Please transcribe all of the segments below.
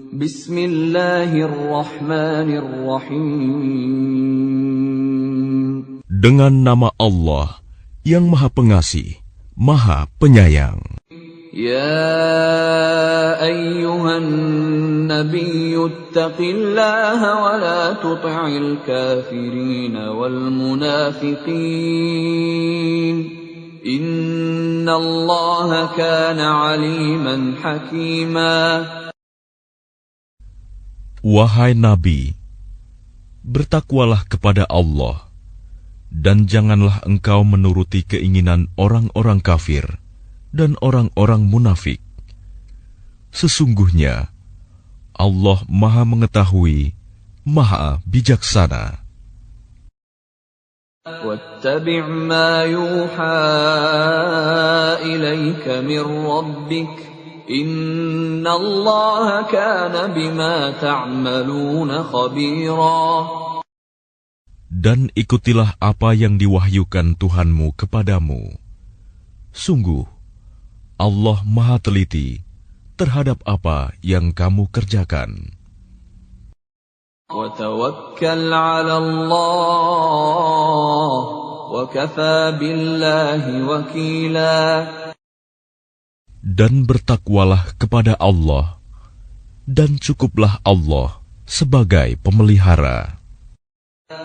Bismillahirrahmanirrahim. Dengan nama Allah yang Maha Pengasih, Maha Penyayang. Ya ayyuhan nabiyyu ittaqillaha wa la tuti'il kafirin wal munafiqin. Innallaha kana 'aliman hakima. Wahai Nabi, bertakwalah kepada Allah, dan janganlah engkau menuruti keinginan orang-orang kafir dan orang-orang munafik. Sesungguhnya, Allah Maha Mengetahui, Maha Bijaksana. وَاتَّبِعْ مَا يُوحَى إِلَيْكَ مِنْ رَبِّكَ إِنَّ اللَّهَ كَانَ بِمَا تَعْمَلُونَ خَبِيرًا. Dan ikutilah apa yang diwahyukan Tuhanmu kepadamu. Sungguh, Allah Maha Teliti terhadap apa yang kamu kerjakan. وَتَوَكَّلْ عَلَى اللَّهِ وَكَفَى بِاللَّهِ وَكِيلًا. Dan bertakwalah kepada Allah, dan cukuplah Allah sebagai pemelihara.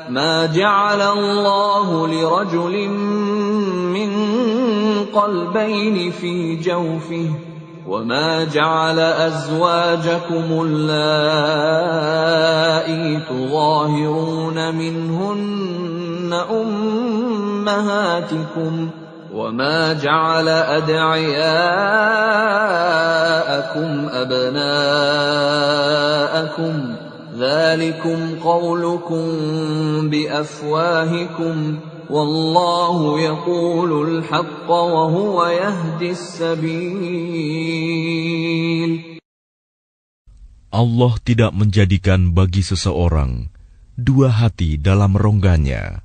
مَا جَعَلَ اللَّهُ لِرَجُلٍ مِّن قَلْبَيْنِ فِي جَوْفِهِ وَمَا جَعَلَ أَزْوَاجَكُمُ اللَّائِي تُظَاهِرُونَ مِنْهُنَّ أُمَّهَاتِكُمْ وَمَا جَعَلَ أَدْعِيَاءَكُمْ أَبْنَاءَكُمْ ذَلِكُمْ قَوْلُكُمْ بِأَفْوَاهِكُمْ وَاللَّهُ يَقُولُ الْحَقَّ وَهُوَ يَهْدِي السَّبِيلَ. Allah tidak menjadikan bagi seseorang dua hati dalam rongganya,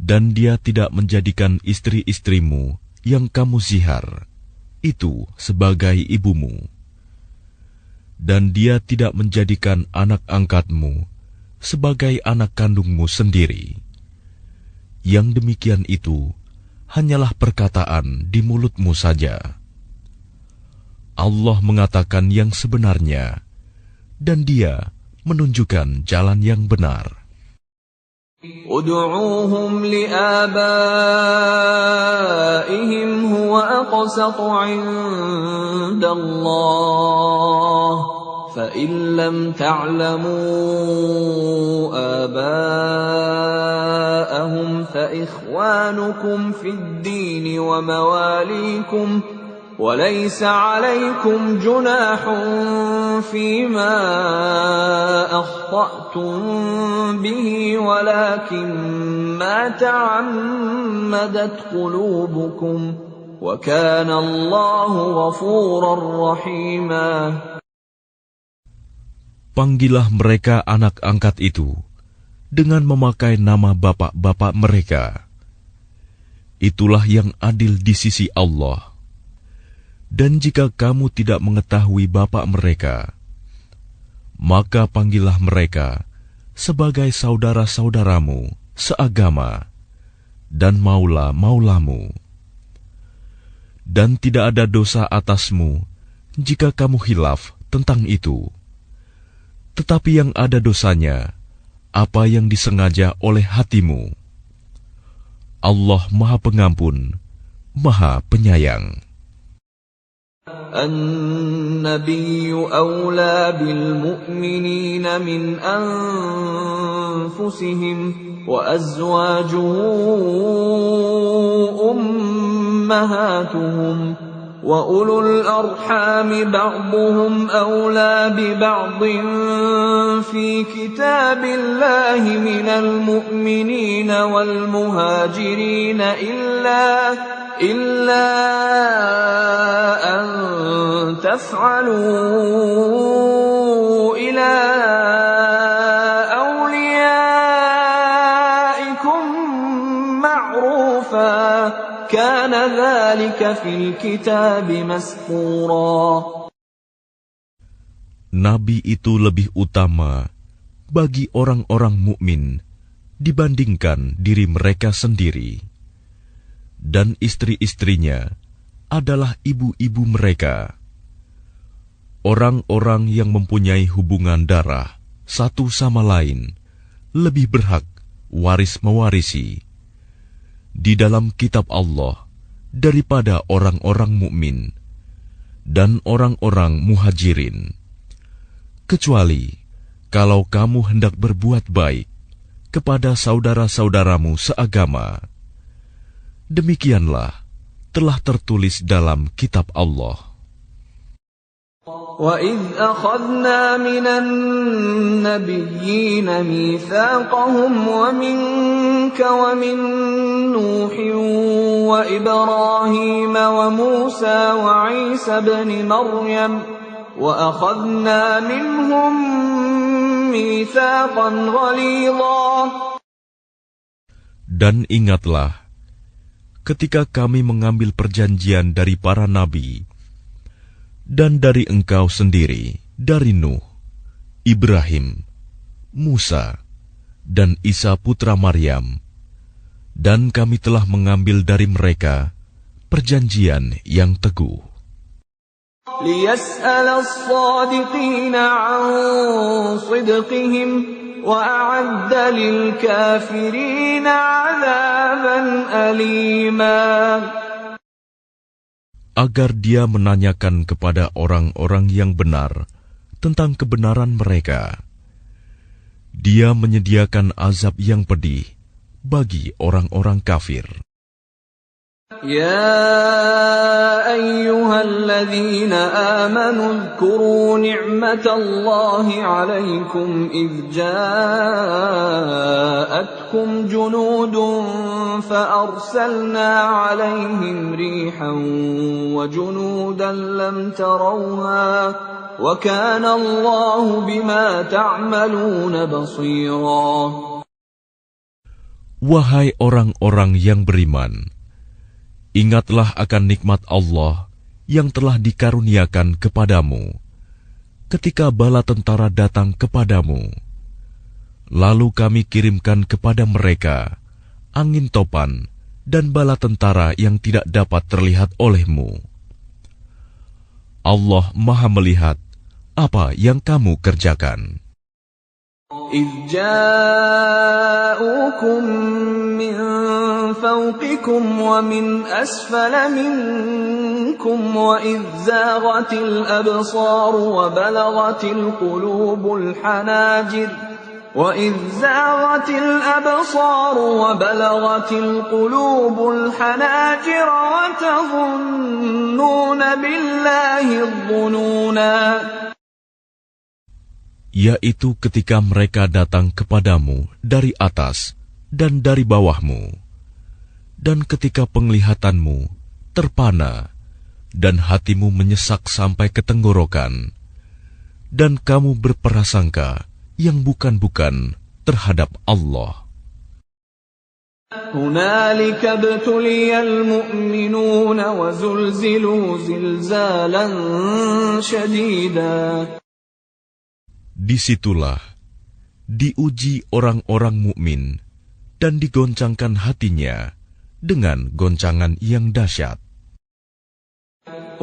dan Dia tidak menjadikan istri-istrimu yang kamu zihar itu sebagai ibumu, dan Dia tidak menjadikan anak angkatmu sebagai anak kandungmu sendiri. Yang demikian itu hanyalah perkataan di mulutmu saja. Allah mengatakan yang sebenarnya, dan Dia menunjukkan jalan yang benar. Ud'uuhum li'abaihim huwa aqsatu 'inda Allah. فَإِن لَّمْ تَعْلَمُوا آبَاءَهُمْ فَإِخْوَانُكُمْ فِي الدِّينِ وَمَوَالِيكُمْ وَلَيْسَ عَلَيْكُمْ جُنَاحٌ فِيمَا أَخْطَأْتُم بِهِ وَلَكِن مَّا تَعَمَّدَتْ قُلُوبُكُمْ وَكَانَ اللَّهُ غَفُورًا رَّحِيمًا. Panggillah mereka anak angkat itu dengan memakai nama bapak-bapak mereka. Itulah yang adil di sisi Allah. Dan jika kamu tidak mengetahui bapak mereka, maka panggillah mereka sebagai saudara-saudaramu seagama dan maula-maulamu. Dan tidak ada dosa atasmu jika kamu khilaf tentang itu. Tetapi yang ada dosanya, apa yang disengaja oleh hatimu. Allah Maha Pengampun, Maha Penyayang. An-nabiyyu awla bil mu'minina min anfusihim wa azwajuhu ummahatuhum wa ulul arhami ba'duhum awla bi ba'din fi kitabillahi minal mu'minina wal muhajirina إلا أن تفعلوا إلى أوليائكم معروفا كان ذلك في الكتاب مسطورا. Nabi itu lebih utama bagi orang-orang mukmin dibandingkan diri mereka sendiri, dan istri-istrinya adalah ibu-ibu mereka. Orang-orang yang mempunyai hubungan darah satu sama lain lebih berhak waris-mewarisi di dalam kitab Allah daripada orang-orang mukmin dan orang-orang muhajirin, kecuali kalau kamu hendak berbuat baik kepada saudara-saudaramu seagama. Demikianlah telah tertulis dalam kitab Allah. وَإِذْ أَخَذْنَا مِنَ النَّبِيِّينَ مِيثَاقَهُمْ وَمِنكَ وَمِن نُّوحٍ وَإِبْرَاهِيمَ وَمُوسَى وَعِيسَى ابْنِ مَرْيَمَ وَأَخَذْنَا مِنْهُم مِّيثَاقًا غَلِيظًا. Dan ingatlah ketika kami mengambil perjanjian dari para nabi dan dari engkau sendiri, dari Nuh, Ibrahim, Musa, dan Isa putra Maryam, dan kami telah mengambil dari mereka perjanjian yang teguh. لِيَسْأَلَ الصَّادِقِينَ عَنْ صِدْقِهِمْ وَأَعَدَّ لِلْكَافِرِينَ عَذَابًا أَلِيمًا. Agar dia menanyakan kepada orang-orang yang benar tentang kebenaran mereka. Dia menyediakan azab yang pedih bagi orang-orang kafir. يَا أَيُّهَا الَّذِينَ آمَنُوا اذْكُرُوا نِعْمَةَ اللَّهِ عَلَيْكُمْ إِذْ جَاءَتْكُمْ جُنُودٌ فَأَرْسَلْنَا عَلَيْهِمْ رِيحًا وَجُنُودًا لَّمْ تَرَوْهَا وَكَانَ اللَّهُ بِمَا تَعْمَلُونَ بَصِيرًا. Wahai orang-orang yang beriman, ingatlah akan nikmat Allah yang telah dikaruniakan kepadamu ketika bala tentara datang kepadamu. Lalu kami kirimkan kepada mereka angin topan dan bala tentara yang tidak dapat terlihat olehmu. Allah Maha melihat apa yang kamu kerjakan. إِذْ جَاءُوكُم مِّن فَوْقِكُمْ وَمِنْ أَسْفَلَ مِنكُمْ وَإِذْ زَاغَتِ الْأَبْصَارُ وَبَلَغَتِ الْقُلُوبُ الْحَنَاجِرَ وَتَظُنُّونَ بِاللَّهِ الظُّنُونَا. Yaitu ketika mereka datang kepadamu dari atas dan dari bawahmu, dan ketika penglihatanmu terpana dan hatimu menyesak sampai ke tenggorokan, dan kamu berprasangka yang bukan-bukan terhadap Allah. هُنَالِكَ ابْتُلِيَ الْمُؤْمِنُونَ وَزُلْزِلُوا زِلْزَالًا شَدِيدًا. Disitulah diuji orang-orang mukmin dan digoncangkan hatinya dengan goncangan yang dahsyat.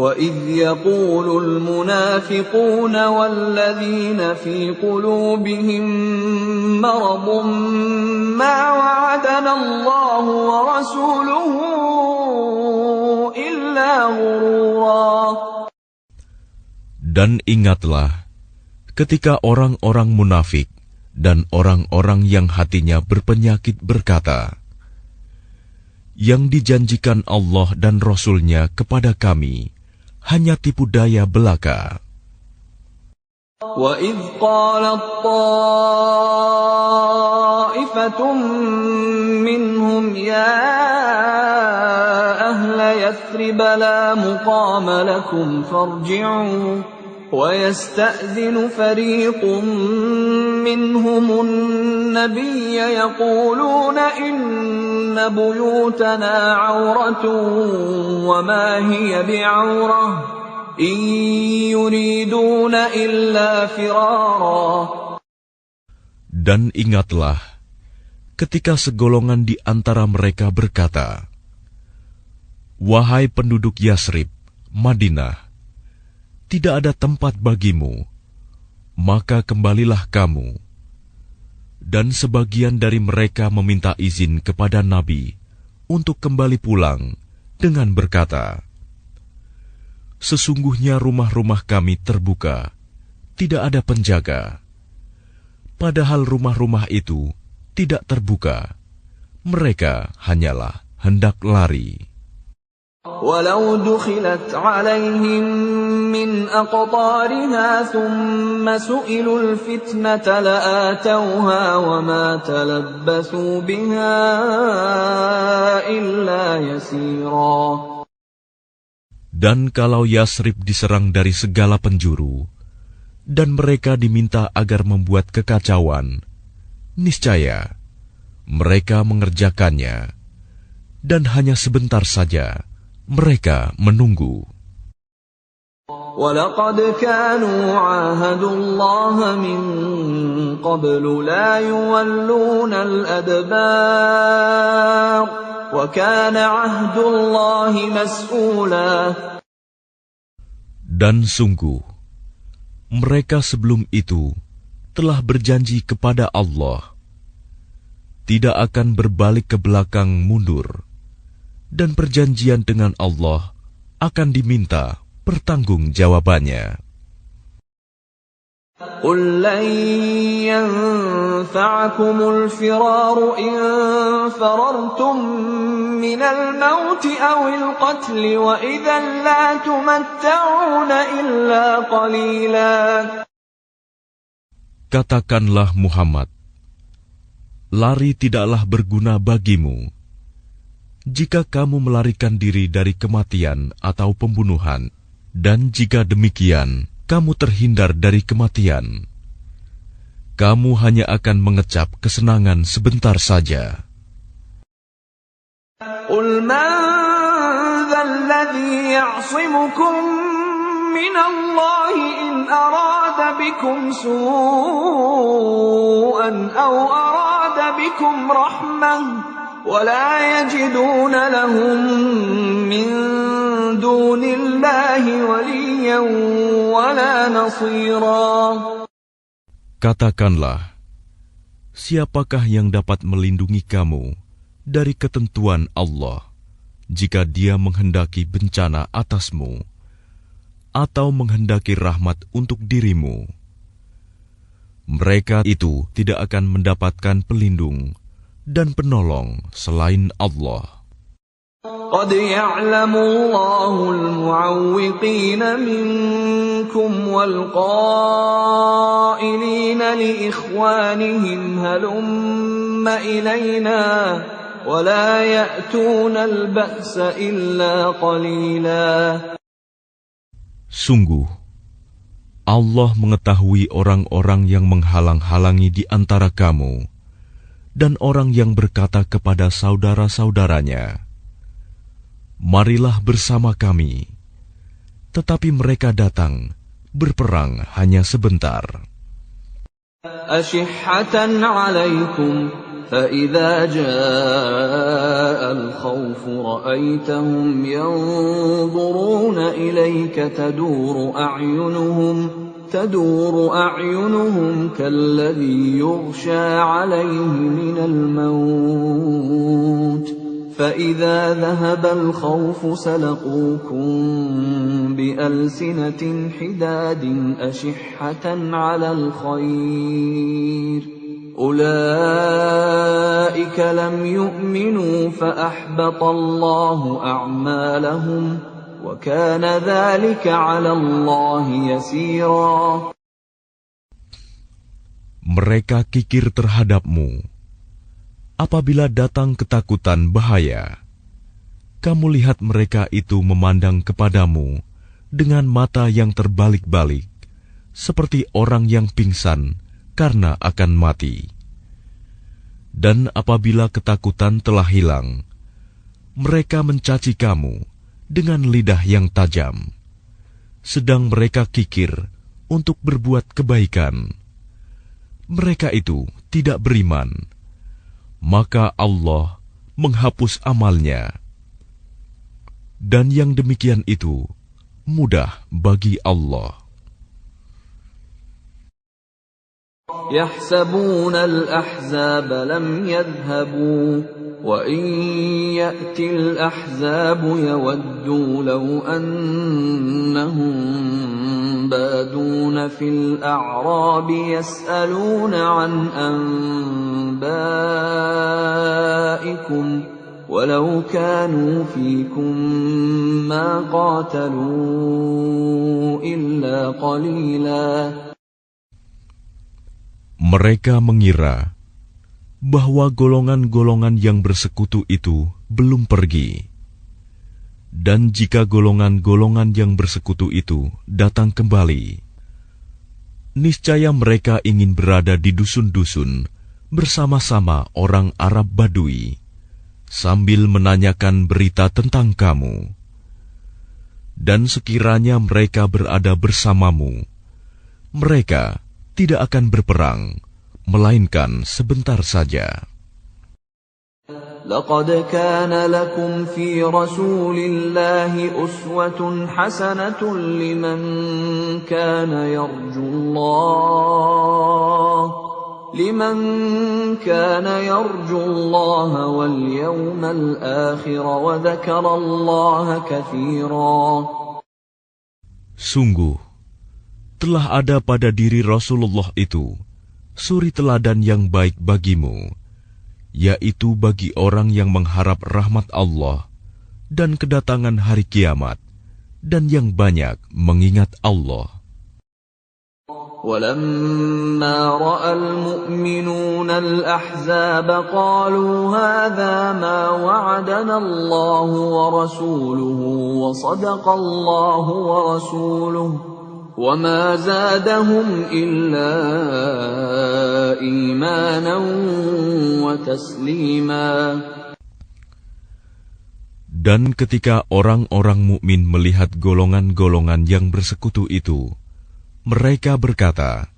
وَإِذْ يَقُولُ الْمُنَافِقُونَ وَالَّذِينَ فِي قُلُوبِهِم مَّرَضٌ مَّا وَعَدَنَا اللَّهُ وَرَسُولُهُ إِلَّا غُرُورًا. Dan ingatlah ketika orang-orang munafik dan orang-orang yang hatinya berpenyakit berkata, yang dijanjikan Allah dan Rasul-Nya kepada kami hanya tipu daya belaka. وَإِذْ قَالَتْ طَائِفَةٌ مِّنْهُمْ يَا أَهْلَ يَثْرِبَ لَا مُقَامَ لَكُمْ فَارْجِعُوا وَيَسْتَأْذِنُ فَرِيقٌ مِّنْهُمُ النَّبِيَّ يَقُولُونَ إِنَّ بُيُوتَنَا عَوْرَةٌ وَمَا هِيَ بِعَوْرَةٍ إن يريدون إلا فرارا. Dan ingatlah, ketika segolongan di antara mereka berkata, "Wahai penduduk Yasrib, Madinah, tidak ada tempat bagimu, maka kembalilah kamu." Dan sebagian dari mereka meminta izin kepada Nabi untuk kembali pulang dengan berkata, "Sesungguhnya rumah-rumah kami terbuka, tidak ada penjaga." Padahal rumah-rumah itu tidak terbuka, mereka hanyalah hendak lari. ولو دخلت عليهم من أقطارها ثم سئلوا الفتنة لآتوها وما تلبثوا بها إلا يسيرا. Dan kalau Yasrib diserang dari segala penjuru, dan mereka diminta agar membuat kekacauan, niscaya mereka mengerjakannya, dan hanya sebentar saja mereka menunggu. وَلَقَدْ كَانُوا عَاهَدُوا اللَّهَ مِنْ قَبْلُ لَا يُوَلُّونَ الْأَدْبَارَ وَكَانَ عَهْدُ اللَّهِ مَسْئُولًا. Dan sungguh, mereka sebelum itu telah berjanji kepada Allah, tidak akan berbalik ke belakang mundur, dan perjanjian dengan Allah akan diminta pertanggungjawabannya. قُلْ لَنْ يَنْفَعَكُمُ الْفِرَارُ إِنْ فَرَرْتُمْ مِنَ الْمَوْتِ أَوِ الْقَتْلِ وَإِذًا لَا تُمَتَّعُونَ إِلَّا قَلِيلًا. Katakanlah Muhammad, lari tidaklah berguna bagimu. Jika kamu melarikan diri dari kematian atau pembunuhan, dan jika demikian, kamu terhindar dari kematian, kamu hanya akan mengecap kesenangan sebentar saja. قُلْ مَنْ ذَا الَّذِي يَعْصِمُكُمْ مِنَ اللَّهِ إِنْ أَرَادَ بِكُمْ سُوءًا أَوْ أَرَادَ بِكُمْ رَحْمَةً وَلَا يَجِدُونَ لَهُم مِّن دُونِ اللَّهِ وَلِيًّا وَلَا نَصِيرًا. Katakanlah, siapakah yang dapat melindungi kamu dari ketentuan Allah jika Dia menghendaki bencana atasmu atau menghendaki rahmat untuk dirimu? Mereka itu tidak akan mendapatkan pelindung dan penolong selain Allah. قَدْ يَعْلَمُ اللَّهُ الْمُعَوِّقِينَ مِنكُمْ وَالْقَائِلِينَ لِإِخْوَانِهِمْ هَلُمَّ إِلَيْنَا وَلَا يَأْتُونَ الْبَأْسَ إِلَّا قَلِيلًا. Sungguh, Allah mengetahui orang-orang yang menghalang-halangi di antara kamu dan orang yang berkata kepada saudara-saudaranya, "Marilah bersama kami," tetapi mereka datang berperang hanya sebentar. أَشِحَّةً عَلَيْكُمْ فَإِذَا جَاءَ الْخَوْفُ رَأَيْتَهُمْ يَنْظُرُونَ إِلَيْكَ تدور أعينهم كالذي يغشى عليه من الموت فإذا ذهب الخوف سلقوكم بألسنة حداد أشحة على الخير أولئك لم يؤمنوا فأحبط الله أعمالهم وَكَانَ ذَلِكَ عَلَى اللَّهِ يَسِيرًا. Mereka kikir terhadapmu. Apabila datang ketakutan bahaya, kamu lihat mereka itu memandang kepadamu dengan mata yang terbalik-balik, seperti orang yang pingsan karena akan mati. Dan apabila ketakutan telah hilang, mereka mencaci kamu dengan lidah yang tajam. sedang mereka kikir untuk berbuat kebaikan. Mereka itu tidak beriman, maka Allah menghapus amalnya. Dan yang demikian itu mudah bagi Allah. يحسبون الأحزاب لم يذهبوا وإن يأتي الأحزاب يودوا لو أنهم بادون في الأعراب يسألون عن أنبائكم ولو كانوا فيكم ما قاتلوا إلا قليلا. Mereka mengira bahwa golongan-golongan yang bersekutu itu belum pergi. Dan jika golongan-golongan yang bersekutu itu datang kembali, niscaya mereka ingin berada di dusun-dusun bersama-sama orang Arab Badui, sambil menanyakan berita tentang kamu. Dan sekiranya mereka berada bersamamu, mereka tidak akan berperang, melainkan sebentar saja. لقد كان لكم في رسول الله أسوة حسنة لمن كان يرجو الله واليوم الآخر وذكر الله كثيرا. Sungguh, telah ada pada diri Rasulullah itu suri teladan yang baik bagimu, yaitu bagi orang yang mengharap rahmat Allah dan kedatangan hari kiamat, dan yang banyak mengingat Allah. وَلَمَّا رَأَى الْمُؤْمِنُونَ الْأَحْزَابَ قَالُوا هَذَا مَا وَعَدَنَا اللَّهُ وَرَسُولُهُ وَصَدَقَ اللَّهُ وَرَسُولُهُ وَمَا زَادَهُمْ إِلَّا إِيمَانًا وَتَسْلِيمًا. Dan ketika orang-orang mukmin melihat golongan-golongan yang bersekutu itu, mereka berkata,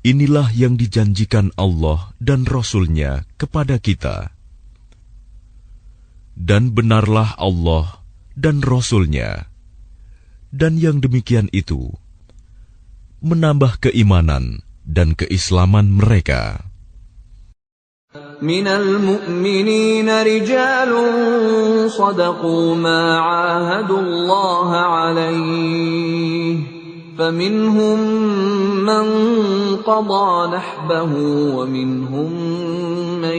"Inilah yang dijanjikan Allah dan Rasul-Nya kepada kita." Dan benarlah Allah dan Rasul-Nya. Dan yang demikian itu menambah keimanan dan keislaman mereka. Minal mu'minina rijalun sadaqu ma 'ahadullaha 'alaihi faminhum man qada nahbahu wa minhum man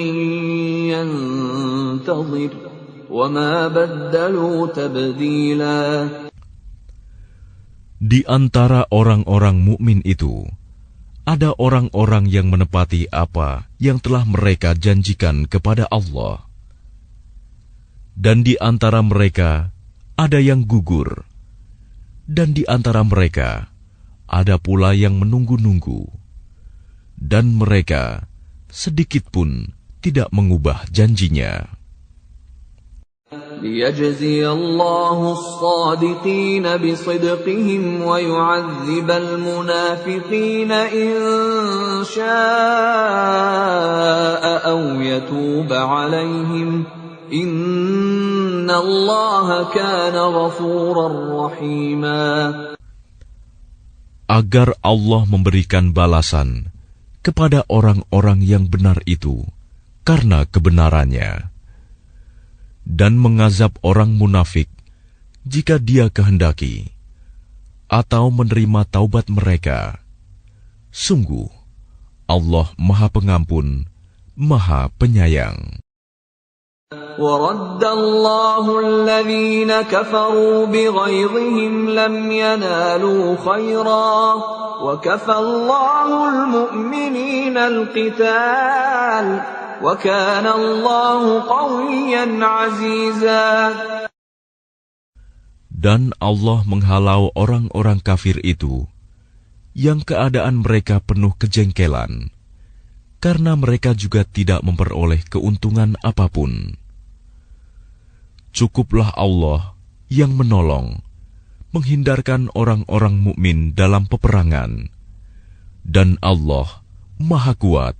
yantazir wa ma baddalu tabdila. Di antara orang-orang mukmin itu, ada orang-orang yang menepati apa yang telah mereka janjikan kepada Allah. Dan di antara mereka ada yang gugur. Dan di antara mereka ada pula yang menunggu-nunggu. Dan mereka sedikit pun tidak mengubah janjinya. لِيَجْزِيَ اللَّهُ الصَّادِقِينَ بِصِدْقِهِمْ وَيُعَذِّبَ الْمُنَافِقِينَ إِن شَاءَ أَوْ يَتُوبَ عَلَيْهِمْ إِنَّ اللَّهَ كَانَ غَفُورًا رَّحِيمًا. Agar Allah memberikan balasan kepada orang-orang yang benar itu karena kebenarannya, dan mengazab orang munafik jika Dia kehendaki, atau menerima taubat mereka. Sungguh, Allah Maha Pengampun, Maha Penyayang. وَرَدَّ اللَّهُ الَّذِينَ كَفَرُوا بِغَيظِهِمْ لَمْ يَنَالُوا خَيْرًا وَكَفَى اللَّهُ الْمُؤْمِنِينَ الْقِتَالَ وَكَانَ اللَّهُ قَوِيًّا عَزِيزًا. Dan Allah menghalau orang-orang kafir itu, yang keadaan mereka penuh kejengkelan, karena mereka juga tidak memperoleh keuntungan apapun. Cukuplah Allah yang menolong, menghindarkan orang-orang mukmin dalam peperangan. Dan Allah Maha Kuat,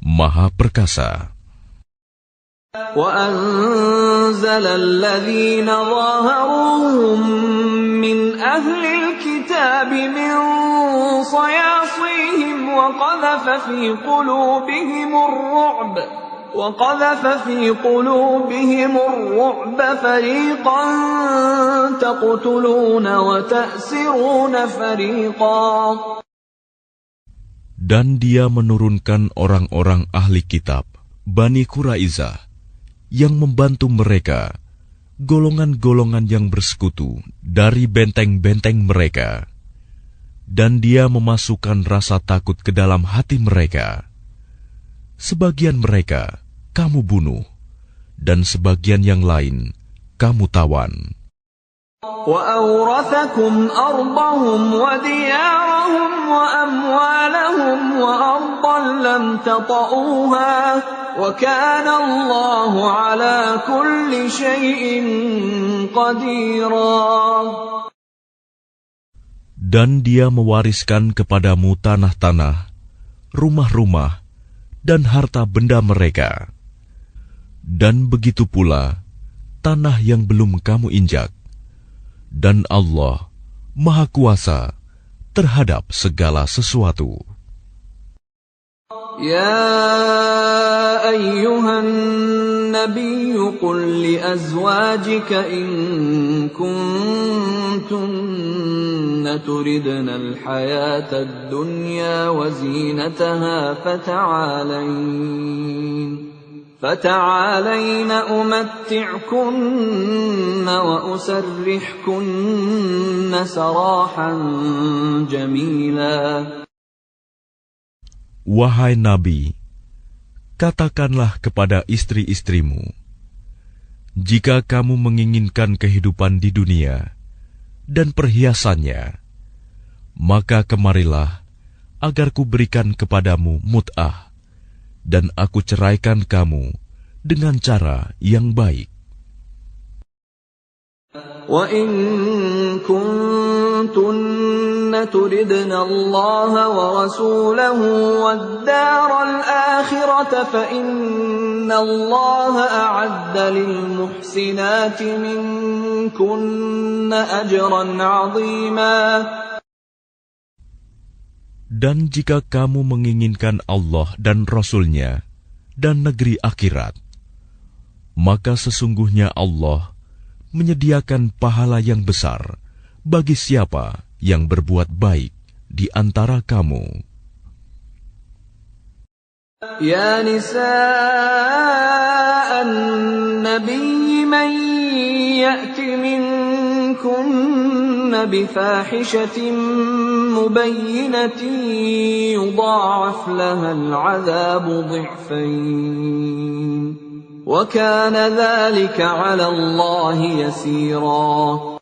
Maha Perkasa. وَأَنزَلَ الَّذِينَ ظَاهَرُوهُم مِّنْ أَهْلِ الْكِتَابِ مِنْ صَيَاصِيهِمْ وَقَذَفَ فِي قُلُوبِهِمُ الرُّعْبَ فَرِيقًا تَقْتُلُونَ وَتَأْسِرُونَ فَرِيقًا. Dan Dia menurunkan orang-orang ahli kitab, Bani Quraizah, yang membantu mereka, golongan-golongan yang bersekutu dari benteng-benteng mereka. Dan Dia memasukkan rasa takut ke dalam hati mereka. Sebagian mereka kamu bunuh, dan sebagian yang lain kamu tawan. وَأَوْرَثَكُمْ أَرْضَهُمْ وَدِيَارَهُمْ وَأَمْوَالَهُمْ وَأَرْضًا لَّمْ تَطَئُوهَا وَكَانَ اللَّهُ عَلَى كُلِّ شَيْءٍ قَدِيرًا. Dan Dia mewariskan kepadamu tanah-tanah, rumah-rumah, dan harta benda mereka. Dan begitu pula tanah yang belum kamu injak. Dan Allah Maha Kuasa terhadap segala sesuatu. يا أيها النبي قل لأزواجك إن كنتن تردن الحياة الدنيا وزينتها فتعالين أمتعكن وأسرحكن سراحا جميلا. Wahai Nabi, katakanlah kepada istri-istrimu, jika kamu menginginkan kehidupan di dunia dan perhiasannya, maka kemarilah agar kuberikan kepadamu mut'ah, dan aku ceraikan kamu dengan cara yang baik. وَإِن كُنتُنَّ تُرِدْنَ اللَّهَ وَرَسُولَهُ وَالدَّارَ الْآخِرَةَ فَإِنَّ اللَّهَ أَعَدَّ لِلْمُحْسِنَاتِ مِنكُنَّ أَجْرًا عَظِيمًا. Dan jika kamu menginginkan Allah dan Rasul-Nya dan negeri akhirat, maka sesungguhnya Allah menyediakan pahala yang besar bagi siapa yang berbuat baik di antara kamu. يا نساء النبي من يأت منكن بفاحشة مبينة يضاعف لها العذاب ضعفين وَكَانَ ذَلِكَ عَلَى اللَّهِ يَسِيرًا.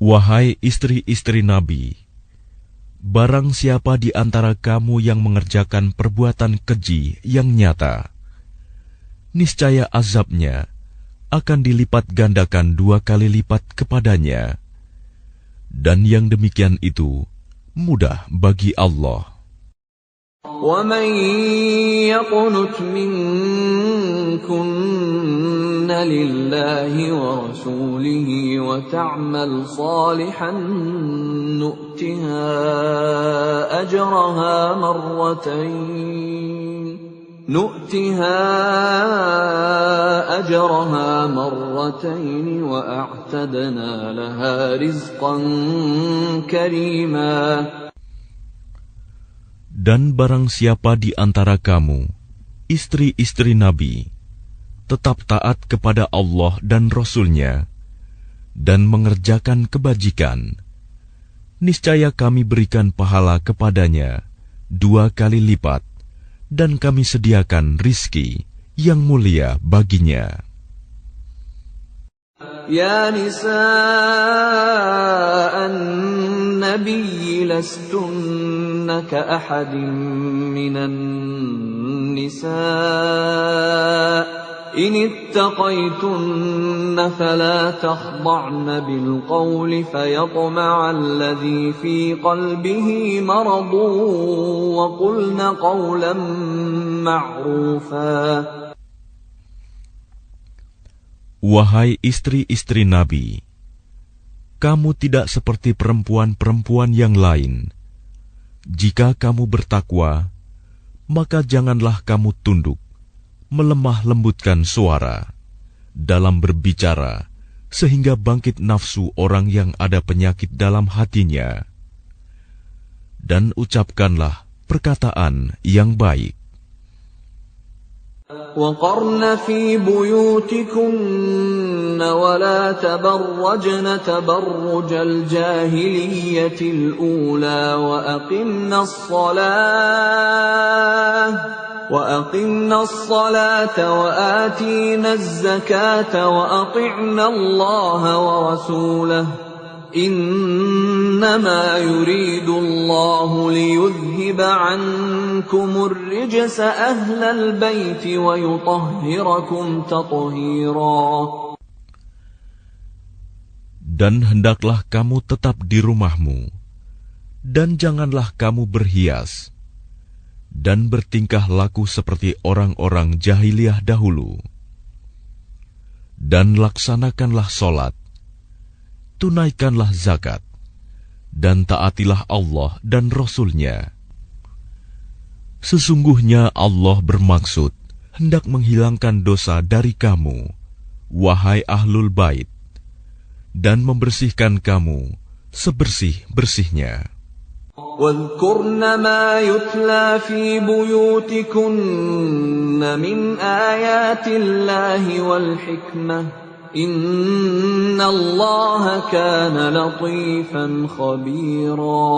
Wahai istri-istri Nabi, barang siapa di antara kamu yang mengerjakan perbuatan keji yang nyata, niscaya azabnya akan dilipat gandakan 2 kali lipat kepadanya. Dan yang demikian itu mudah bagi Allah. وَمَن يَقْنُتْ مِنكُنَّ لِلَّهِ وَرَسُولِهِ وَتَعْمَلْ صَالِحًا نُؤْتِهَا أَجْرَهَا مَرَّتَيْنِ وَأَعْتَدْنَا لَهَا رِزْقًا كَرِيمًا. Dan barang siapa di antara kamu, istri-istri Nabi, tetap taat kepada Allah dan Rasul-Nya, dan mengerjakan kebajikan, niscaya kami berikan pahala kepadanya 2 kali lipat, dan kami sediakan rizki yang mulia baginya. يا نساء النبي لستن كأحد من النساء إن اتقيتن فلا تخضعن بالقول فيطمع الذي في قلبه مرض وقلن قولا معروفا. Wahai istri-istri Nabi, kamu tidak seperti perempuan-perempuan yang lain. Jika kamu bertakwa, maka janganlah kamu tunduk, melemah lembutkan suara dalam berbicara, sehingga bangkit nafsu orang yang ada penyakit dalam hatinya. Dan ucapkanlah perkataan yang baik. وَقَرْنَ فِي بُيُوتِكُنَّ وَلَا تَبَرَّجْنَ تَبَرُّجَ الْجَاهِلِيَّةِ الْأُولَى وَأَقِمْنَ الصَّلَاةَ وَآتِينَ الزَّكَاةَ وَأَطِعْنَ اللَّهَ وَرَسُولَهُ إِنَّمَا يُرِيدُ اللَّهُ لِيُذْهِبَ عَنكُمُ الرِّجْسَ أَهْلَ الْبَيْتِ وَيُطَهِّرَكُمْ تَطْهِيرًا. Dan hendaklah kamu tetap di rumahmu, dan janganlah kamu berhias, dan bertingkah laku seperti orang-orang jahiliyah dahulu. Dan laksanakanlah solat, tunaikanlah zakat, dan taatilah Allah dan Rasul-Nya. Sesungguhnya Allah bermaksud hendak menghilangkan dosa dari kamu, wahai ahlul bait, dan membersihkan kamu sebersih-bersihnya. وَاذْكُرْنَ مَا يُتْلَى فِي بُيُوتِكُنَّ مِنْ آيَاتِ اللَّهِ وَالْحِكْمَةِ إِنَّ اللَّهَ كَانَ لَطِيفًا خَبِيرًا.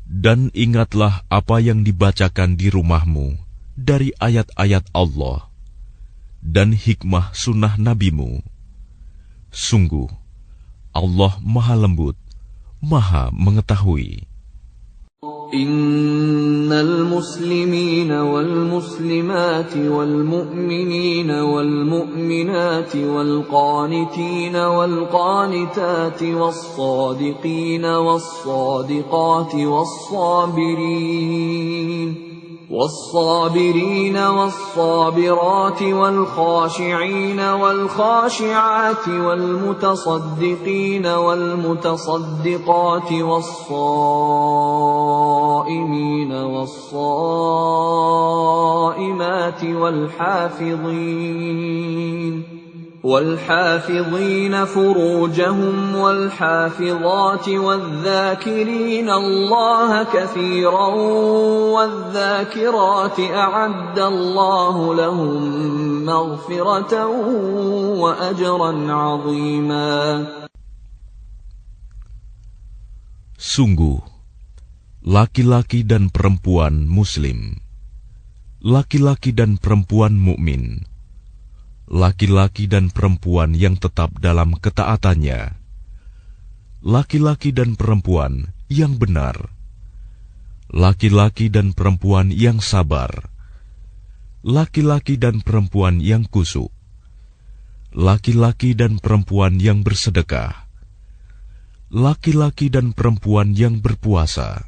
Dan ingatlah apa yang dibacakan di rumahmu dari ayat-ayat Allah dan hikmah sunnah nabimu. Sungguh, Allah Maha Lembut, Maha Mengetahui. إن المسلمين والمسلمات والمؤمنين والمؤمنات والقانتين والقانتات والصادقين والصادقات والصابرين والصابرات والخاشعين والخاشعات والمتصدقين والمتصدقات والصائمين والصائمات والحافظين فروجهم والحافظات والذاكرين الله كثيرا والذاكرات أعد الله لهم مغفرة وأجرا عظيما. Sungguh, laki-laki dan perempuan Muslim, laki-laki dan perempuan mukmin, laki-laki dan perempuan yang tetap dalam ketaatannya, laki-laki dan perempuan yang benar, laki-laki dan perempuan yang sabar, laki-laki dan perempuan yang khusyuk, laki-laki dan perempuan yang bersedekah, laki-laki dan perempuan yang berpuasa,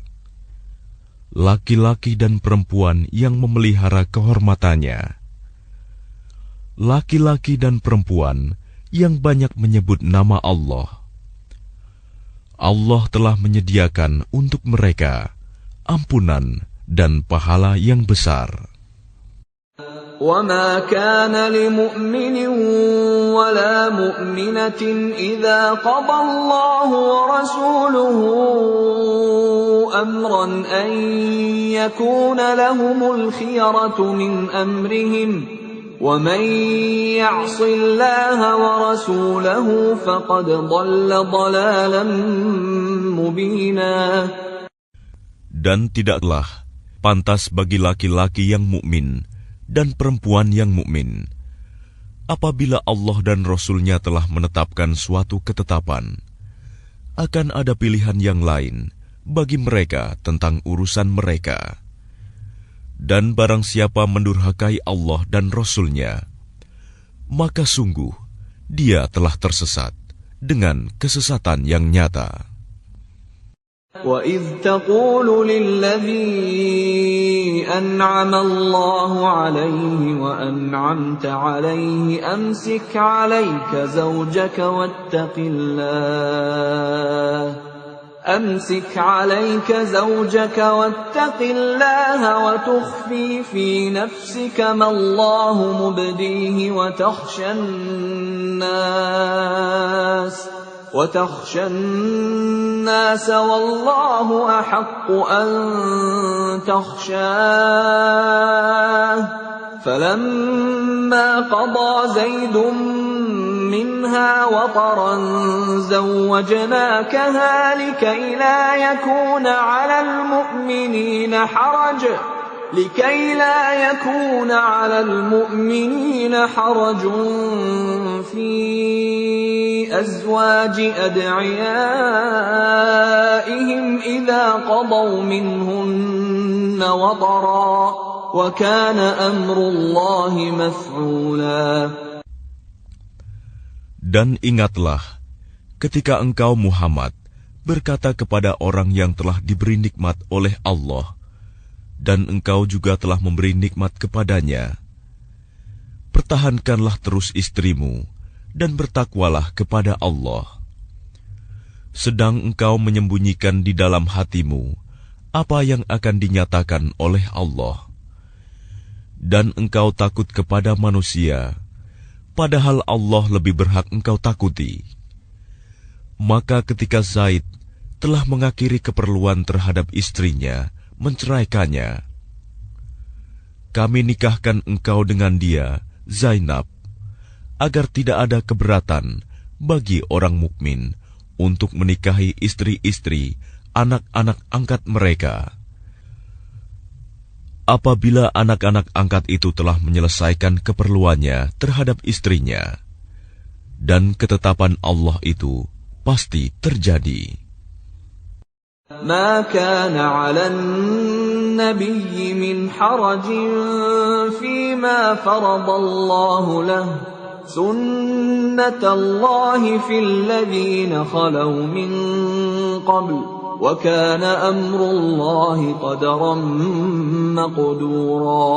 laki-laki dan perempuan yang memelihara kehormatannya, laki-laki dan perempuan yang banyak menyebut nama Allah. Allah telah menyediakan untuk mereka ampunan dan pahala yang besar. وَمَا كَانَ لِمُؤْمِنٍ وَلَا مُؤْمِنَةٍ إِذَا قَضَى اللَّهُ وَرَسُولُهُ أَمْرًا أَن يَكُونَ لَهُمُ الْخِيَرَةُ مِنْ أَمْرِهِمْ وَمَنْ يَعْصِ اللَّهَ وَرَسُولَهُ فَقَدْ ضَلَّ ضَلَالًا مُبِينًا. Dan tidaklah pantas bagi laki-laki yang mukmin dan perempuan yang mukmin apabila Allah dan Rasul-Nya telah menetapkan suatu ketetapan, akan ada pilihan yang lain bagi mereka tentang urusan mereka. Dan barang siapa mendurhakai Allah dan Rasul-Nya, maka sungguh dia telah tersesat dengan kesesatan yang nyata. وَإِذْ تَقُولُ لِلَّذِي أَنْعَمَ اللَّهُ عَلَيْهِ وَأَنْعَمْتَ عَلَيْهِ أَمْسِكْ عَلَيْكَ زَوْجَكَ وَاتَّقِ اللَّهَ وَتُخْفِي فِي نَفْسِكَ مَا اللَّهُ مُبْدِيهِ وتخشى الناس والله أحق أن تخشاه فلما قضى زيد منها وطرا زوجناكها لكي لا يكون على المؤمنين حرج في أزواج أدعيائهم إذا قضوا منهن وطرا وكان أمر الله مفعولا. Dan ingatlah ketika engkau Muhammad berkata kepada orang yang telah diberi nikmat oleh Allah, dan engkau juga telah memberi nikmat kepadanya, pertahankanlah terus istrimu dan bertakwalah kepada Allah. Sedang engkau menyembunyikan di dalam hatimu apa yang akan dinyatakan oleh Allah, dan engkau takut kepada manusia, padahal Allah lebih berhak engkau takuti. Maka ketika Zaid telah mengakhiri keperluan terhadap istrinya, menceraikannya, kami nikahkan engkau dengan dia, Zainab, agar tidak ada keberatan bagi orang mukmin untuk menikahi istri-istri anak-anak angkat mereka. Apabila anak-anak angkat itu telah menyelesaikan keperluannya terhadap istrinya, dan ketetapan Allah itu pasti terjadi. ما كان على النبي من حرج فيما فرض الله له سنة الله في الذين خلوا من قبل وكان أمر الله قدرا مقدورا.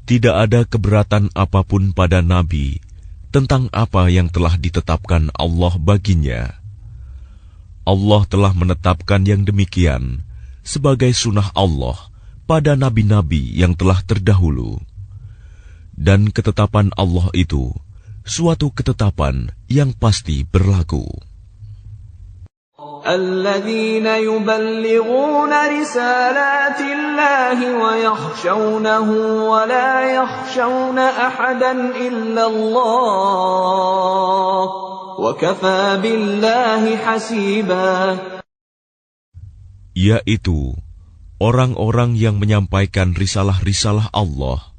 Tidak ada keberatan apapun pada Nabi tentang apa yang telah ditetapkan Allah baginya. Allah telah menetapkan yang demikian sebagai sunnah Allah pada nabi-nabi yang telah terdahulu. Dan ketetapan Allah itu suatu ketetapan yang pasti berlaku. الذين يبلغون رسالات الله ويخشونه ولا يخشون أحدا إلا الله وكفى بالله حسيبا. Yaitu orang-orang yang menyampaikan risalah-risalah Allah.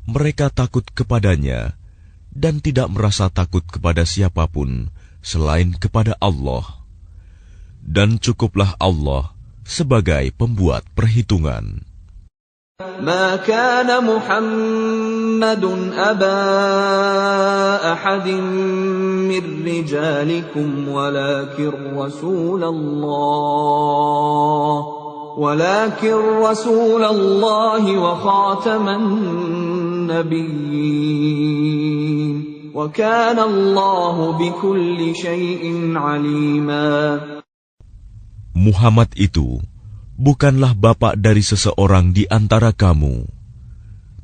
Mereka takut kepadanya dan tidak merasa takut kepada siapapun selain kepada Allah. Dan cukuplah Allah sebagai pembuat perhitungan. ما كان محمد أبا أحد من رجالكم ولكن رسول الله وخاتم النبيين وكان الله بكل شيء عليما. Muhammad itu bukanlah bapak dari seseorang di antara kamu,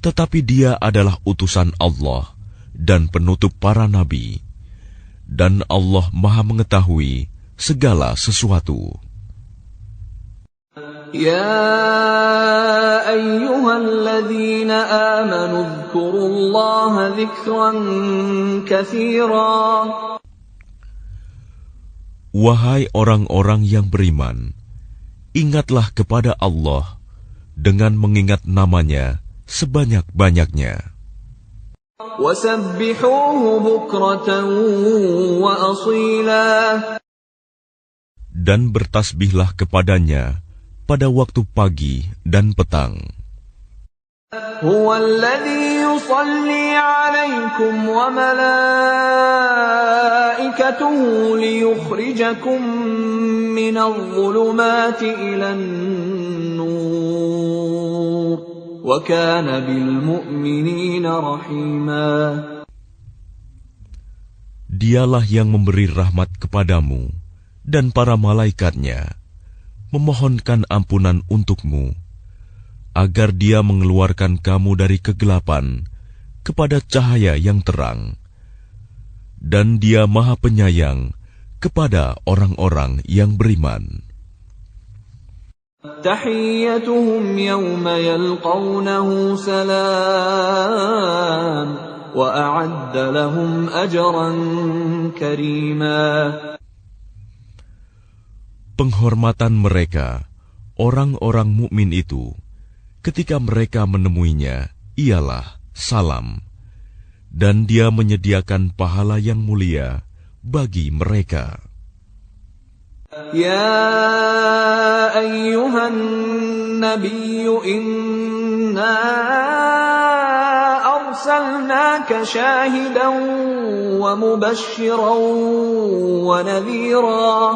tetapi dia adalah utusan Allah dan penutup para nabi, dan Allah Maha mengetahui segala sesuatu. يا أيها الذين آمنوا اذكروا الله ذكرا كثيرا. Wahai orang-orang yang beriman, ingatlah kepada Allah dengan mengingat namanya sebanyak-banyaknya. وَسَبِّحُوهُ بُكْرَةً وَأَصِيلًا. Dan bertasbihlah kepadanya pada waktu pagi dan petang. هو الذي يصلي عليكم وملائكته ليخرجكم من الظلمات إلى النور وكان بالمؤمنين رحيما. Dialah yang memberi rahmat kepadamu dan para malaikatnya, memohonkan ampunan untukmu, agar Dia mengeluarkan kamu dari kegelapan kepada cahaya yang terang. Dan Dia Maha Penyayang kepada orang-orang yang beriman. تحيتهم يوم يلقونه سلام وأعد لهم أجرا كريما. Penghormatan mereka, orang-orang mukmin itu, ketika mereka menemuinya, ialah salam, dan Dia menyediakan pahala yang mulia bagi mereka. Ya ayyuhan nabiyyu inna arsalnaka syahidan wa mubasysyiran wa nadhira.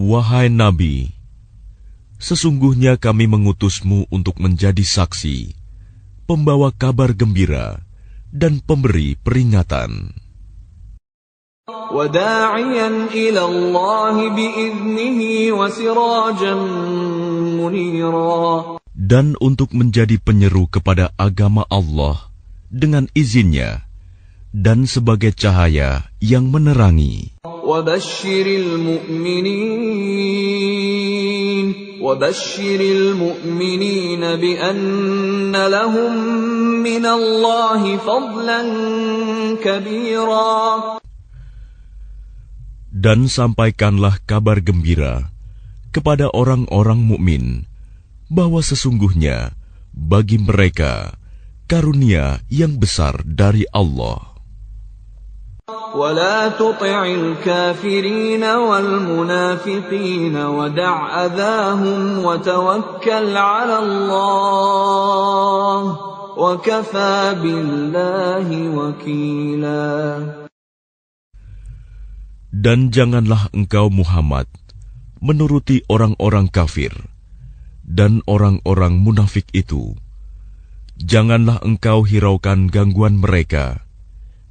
Wahai Nabi, sesungguhnya kami mengutusmu untuk menjadi saksi, pembawa kabar gembira, dan pemberi peringatan. وَدَاعِيًا إِلَى اللَّهِ بِإِذْنِهِ وَسِرَاجًا مُنِيرًا. Dan untuk menjadi penyeru kepada agama Allah dengan izinnya, dan sebagai cahaya yang menerangi. وَبَشِّرِ الْمُؤْمِنِينَ بِأَنَّ لَهُم مِّنَ اللَّهِ فَضْلًا كَبِيرًا. Dan sampaikanlah kabar gembira kepada orang-orang mukmin bahwa sesungguhnya bagi mereka karunia yang besar dari Allah. وَلَا تُطِعِ الْكَافِرِينَ وَالْمُنَافِقِينَ وَدَعْ أَذَاهُمْ وَتَوَكَّلْ عَلَى اللَّهِ وَكَفَى بِاللَّهِ وَكِيلًا. Dan janganlah engkau Muhammad menuruti orang-orang kafir dan orang-orang munafik itu. Janganlah engkau hiraukan gangguan mereka,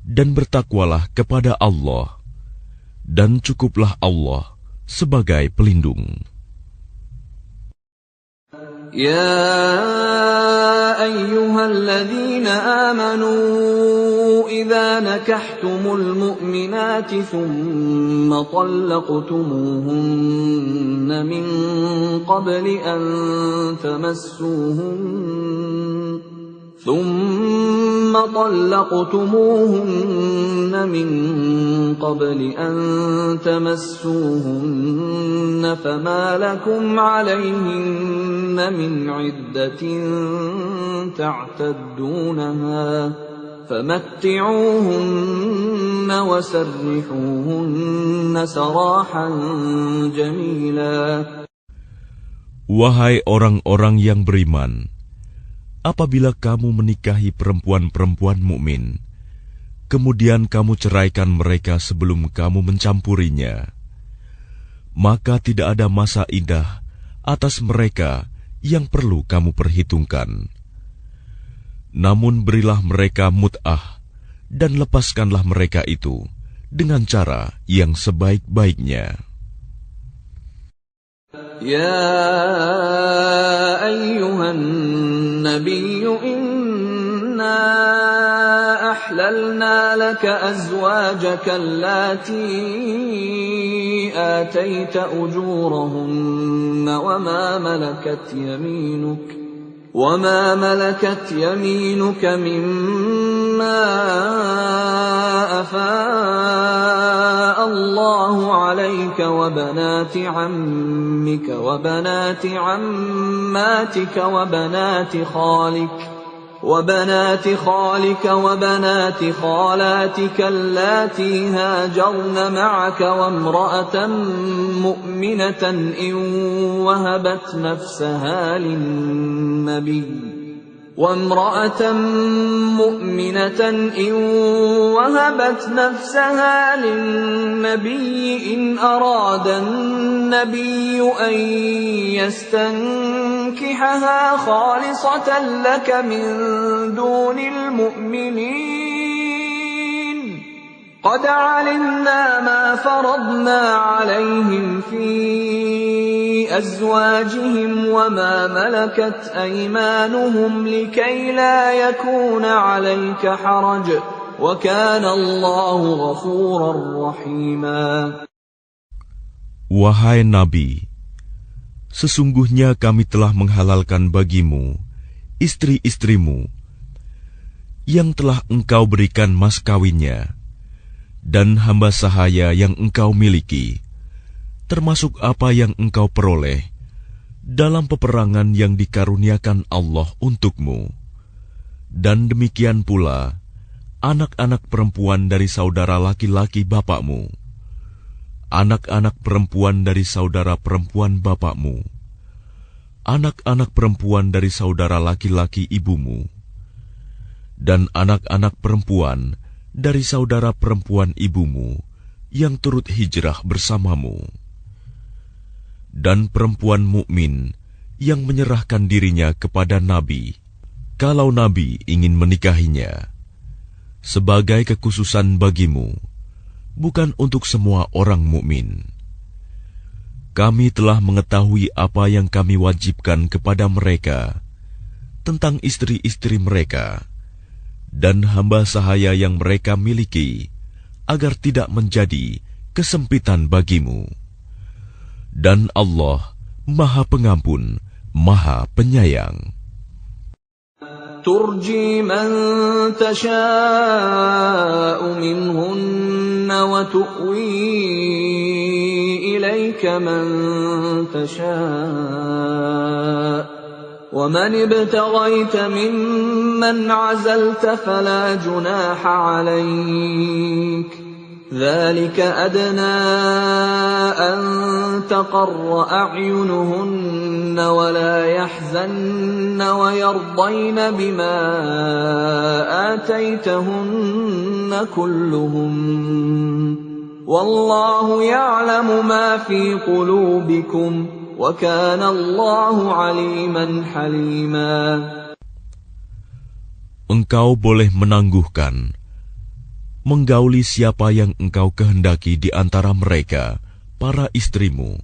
dan bertakwalah kepada Allah, dan cukuplah Allah sebagai pelindung. يا أيها الذين آمنوا إذا نكحتم المؤمنات ثم طلقتموهن من قبل أن تمسوهن فما لكم عليهن من عدة تعتدونها فمتعوهن وسرحوهن سراحا جميلا. Wahai orang-orang yang beriman, apabila kamu menikahi perempuan-perempuan mukmin, kemudian kamu ceraikan mereka sebelum kamu mencampurinya, maka tidak ada masa iddah atas mereka yang perlu kamu perhitungkan. Namun berilah mereka mut'ah dan lepaskanlah mereka itu dengan cara yang sebaik-baiknya. يا أيها النبي إنا أحللنا لك أزواجك اللاتي آتيت أجورهن وما ملكت يمينك مما أفاء الله عليك وبنات عمك وبنات عماتك وبنات خالك وبنات خالك وبنات خالاتك اللاتي هاجرن معك وامرأة مؤمنة إن وهبت نفسها للنبي إن أراد النبي أن يستنكحها خالصة لك من دون المؤمنين قد علمنا ما فرضنا عليهم في أزواجهم وما ملكت أيمانهم لكي لا يكون عليك حرج وكان الله غفورا رحيما. Wahai Nabi, sesungguhnya kami telah menghalalkan bagimu istri-istrimu yang telah engkau berikan mas kawinnya dan hamba sahaya yang engkau miliki, termasuk apa yang engkau peroleh dalam peperangan yang dikaruniakan Allah untukmu, dan demikian pula anak-anak perempuan dari saudara laki-laki bapakmu, anak-anak perempuan dari saudara perempuan bapakmu, anak-anak perempuan dari saudara laki-laki ibumu, dan anak-anak perempuan dari saudara perempuan ibumu yang turut hijrah bersamamu, dan perempuan mukmin yang menyerahkan dirinya kepada Nabi, kalau Nabi ingin menikahinya, sebagai kekhususan bagimu, bukan untuk semua orang mukmin. Kami telah mengetahui apa yang kami wajibkan kepada mereka tentang istri-istri mereka dan hamba sahaya yang mereka miliki, agar tidak menjadi kesempitan bagimu. Dan Allah Maha Pengampun, Maha Penyayang. ترجي من تشاء منهن وتؤوي إليك من تشاء ومن ابتغيت ممن عزلت فلا جناح عليك ذلك أدنى أن تقر أعينهن ولا يحزن ويرضين بما آتيتهن كلهم والله يعلم ما في قلوبكم وكان الله عليما حليما. Engkau boleh menangguhkan, menggauli siapa yang engkau kehendaki di antara mereka, para istrimu,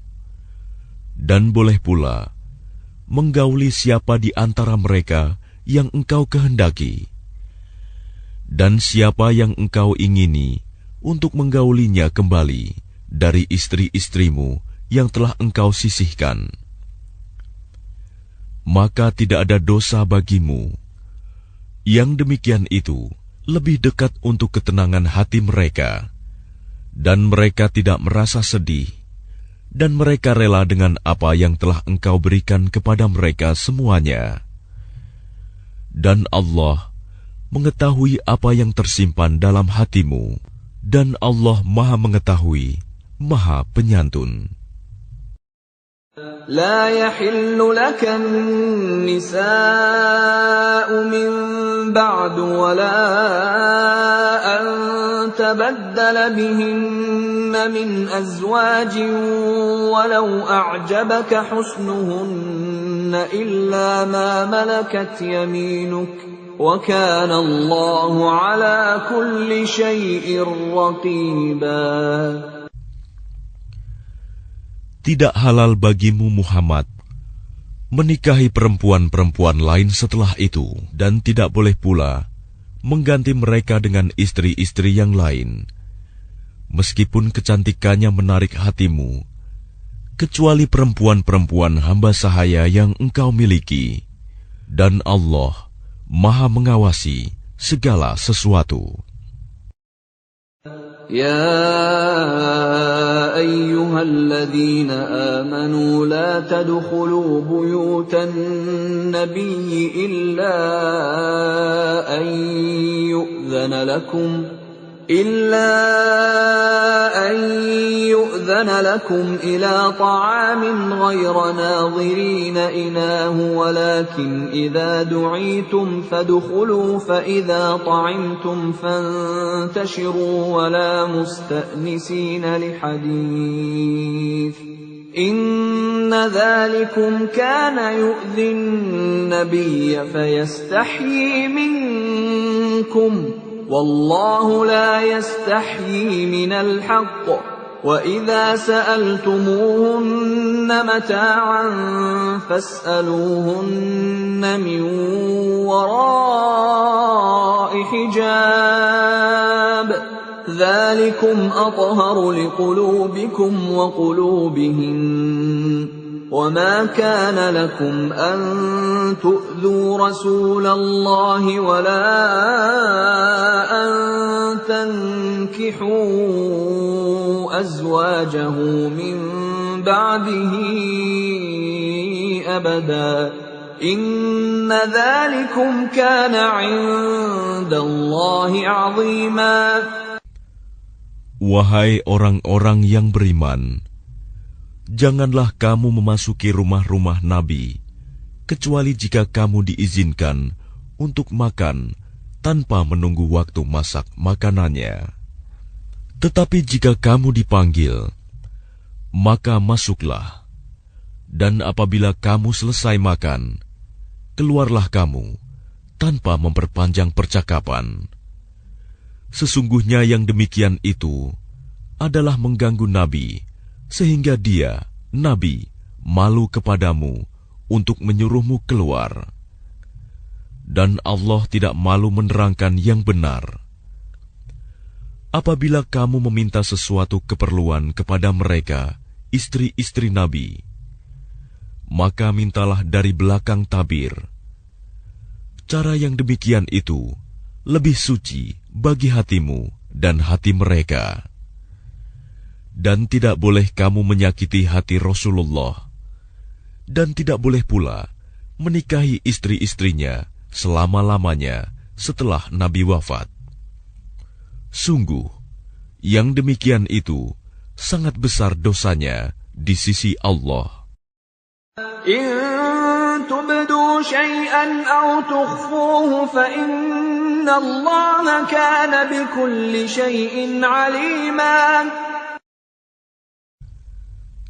dan boleh pula menggauli siapa di antara mereka yang engkau kehendaki, dan siapa yang engkau ingini untuk menggaulinya kembali dari istri-istrimu yang telah engkau sisihkan. Maka tidak ada dosa bagimu. Yang demikian itu lebih dekat untuk ketenangan hati mereka, dan mereka tidak merasa sedih, dan mereka rela dengan apa yang telah engkau berikan kepada mereka semuanya. Dan Allah mengetahui apa yang tersimpan dalam hatimu, dan Allah Maha Mengetahui, Maha Penyantun. لا يحل لك النساء من بعد ولا أن تبدل بهن من أزواج ولو أعجبك حسنهن إلا ما ملكت يمينك وكان الله على كل شيء رقيبا. Tidak halal bagimu Muhammad menikahi perempuan-perempuan lain setelah itu, dan tidak boleh pula mengganti mereka dengan istri-istri yang lain, meskipun kecantikannya menarik hatimu, kecuali perempuan-perempuan hamba sahaya yang engkau miliki, dan Allah Maha mengawasi segala sesuatu. يا أيها الذين آمنوا لا تدخلوا بيوت النبي إلا أن يؤذن لكم إلى طعام غير ناظرين إناه ولكن إذا دعيتم فادخلوا فإذا طعمتم فانتشروا ولا مستأنسين لحديث إن ذلكم كان يؤذي النبي فيستحيي منكم والله لا يستحيي من الحق وإذا سألتموهن متاعا فاسألوهن من وراء حجاب ذلكم أطهر لقلوبكم وقلوبهن وما كان لكم أن تؤذوا رسول الله ولا أن تنكحوا أزواجه من بعده أبدا إن ذلكم كان عند الله عظيما. Wahai orang-orang yang beriman, janganlah kamu memasuki rumah-rumah Nabi, kecuali jika kamu diizinkan untuk makan tanpa menunggu waktu masak makanannya. Tetapi jika kamu dipanggil, maka masuklah. Dan apabila kamu selesai makan, keluarlah kamu tanpa memperpanjang percakapan. Sesungguhnya yang demikian itu adalah mengganggu Nabi, sehingga dia, Nabi, malu kepadamu untuk menyuruhmu keluar. Dan Allah tidak malu menerangkan yang benar. Apabila kamu meminta sesuatu keperluan kepada mereka, istri-istri Nabi, maka mintalah dari belakang tabir. Cara yang demikian itu lebih suci bagi hatimu dan hati mereka. Dan tidak boleh kamu menyakiti hati Rasulullah, dan tidak boleh pula menikahi istri-istrinya selama-lamanya setelah Nabi wafat. Sungguh, yang demikian itu sangat besar dosanya di sisi Allah. إن تبدوا شيئا أو تخفوه فإن الله كان بكل شيء عليما.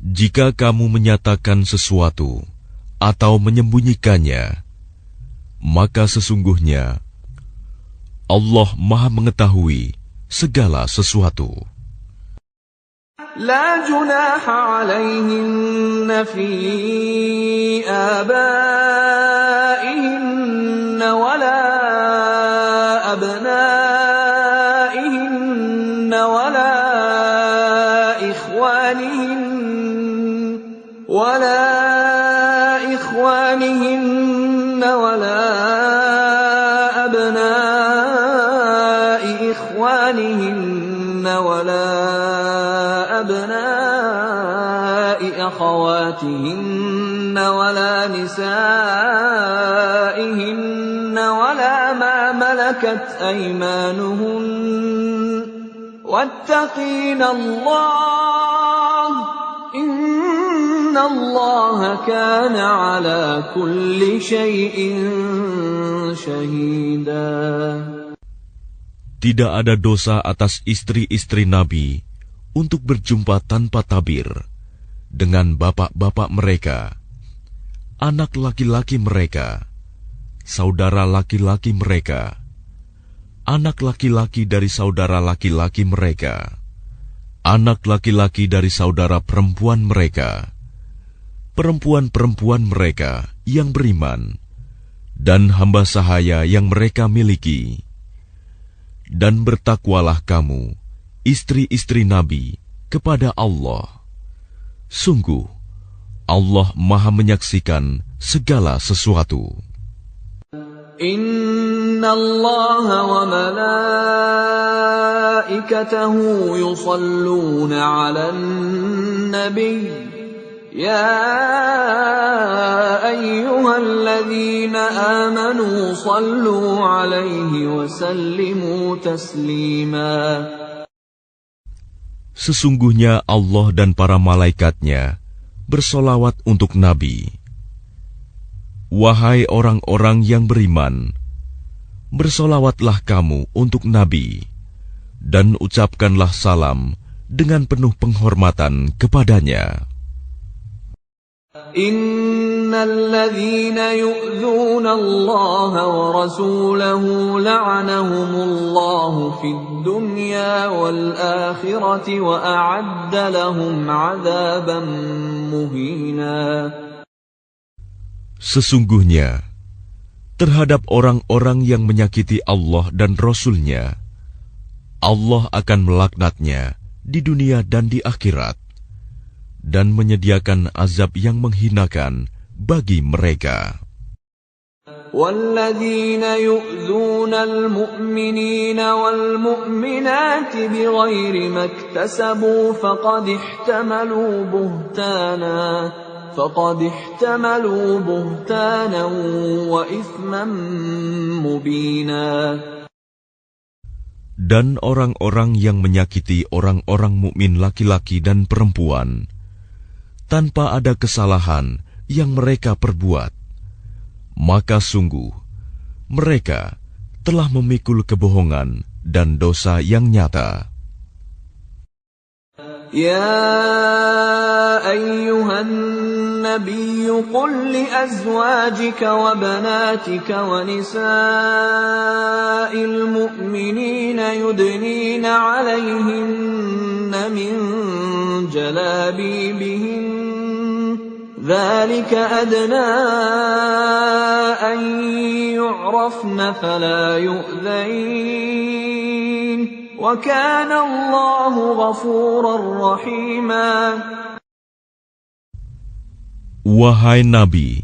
Jika kamu menyatakan sesuatu atau menyembunyikannya, maka sesungguhnya Allah Maha mengetahui segala sesuatu. لا جناح عليهن في آبائهن ولا أبنائهن ولا إخوانهن ولا أبناء إخوانهن ولا أبناء أخواتهن ولا نسائهن ولا ما ملكت أيمانهن واتقين الله إن الله كان على كل شيء شهيدا. Tidak ada dosa atas istri-istri Nabi untuk berjumpa tanpa tabir dengan bapak-bapak mereka, anak laki-laki mereka, saudara laki-laki mereka, anak laki-laki dari saudara laki-laki mereka, anak laki-laki dari saudara perempuan mereka, perempuan-perempuan mereka yang beriman, dan hamba sahaya yang mereka miliki. Dan bertakwalah kamu, istri-istri Nabi, kepada Allah. Sungguh, Allah Maha menyaksikan segala sesuatu. Innallaha wa malaikatahu yusalluna 'alan nabiy. Ya ayyuhalladzina amanu sallu 'alaihi wa sallimu taslima. Sesungguhnya Allah dan para malaikatnya bersolawat untuk Nabi. Wahai orang-orang yang beriman, bersolawatlah kamu untuk Nabi, dan ucapkanlah salam dengan penuh penghormatan kepadanya. Innalladzina yu'dzuna Allah wa rasulahu la'anahumullahu fid dunya wal akhirati wa a'adda lahum 'adzaban muhina. Sesungguhnya terhadap orang-orang yang menyakiti Allah dan Rasul-Nya, Allah akan melaknatnya di dunia dan di akhirat, dan menyediakan azab yang menghinakan bagi mereka. وَالَّذِينَ يُؤْذُونَ الْمُؤْمِنِينَ وَالْمُؤْمِنَاتِ بِغَيْرِ مَا اكْتَسَبُوا فَقَدِ احْتَمَلُوا بُهْتَانًا وَإِثْمًا مُبِينًا. Dan orang-orang yang menyakiti orang-orang mukmin laki-laki dan perempuan tanpa ada kesalahan yang mereka perbuat, maka sungguh mereka telah memikul kebohongan dan dosa yang nyata. Ya ayyuhan nabiyyu qul li azwajika wa banatika wa nisa'il mu'minina yudnina 'alayhinna min jalabibihin dhalika adna an yu'rafna fala yu'dhain. وَكَانَ اللَّهُ غَفُورًا رَّحِيمًا. Wahai Nabi,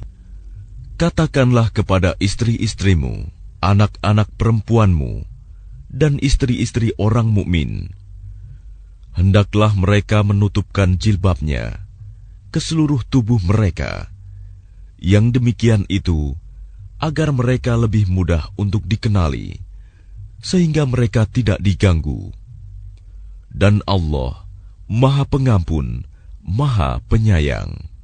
katakanlah kepada istri-istrimu, anak-anak perempuanmu, dan istri-istri orang mukmin, hendaklah mereka menutupkan jilbabnya ke seluruh tubuh mereka. Yang demikian itu agar mereka lebih mudah untuk dikenali, sehingga mereka tidak diganggu. Dan Allah Maha Pengampun, Maha Penyayang.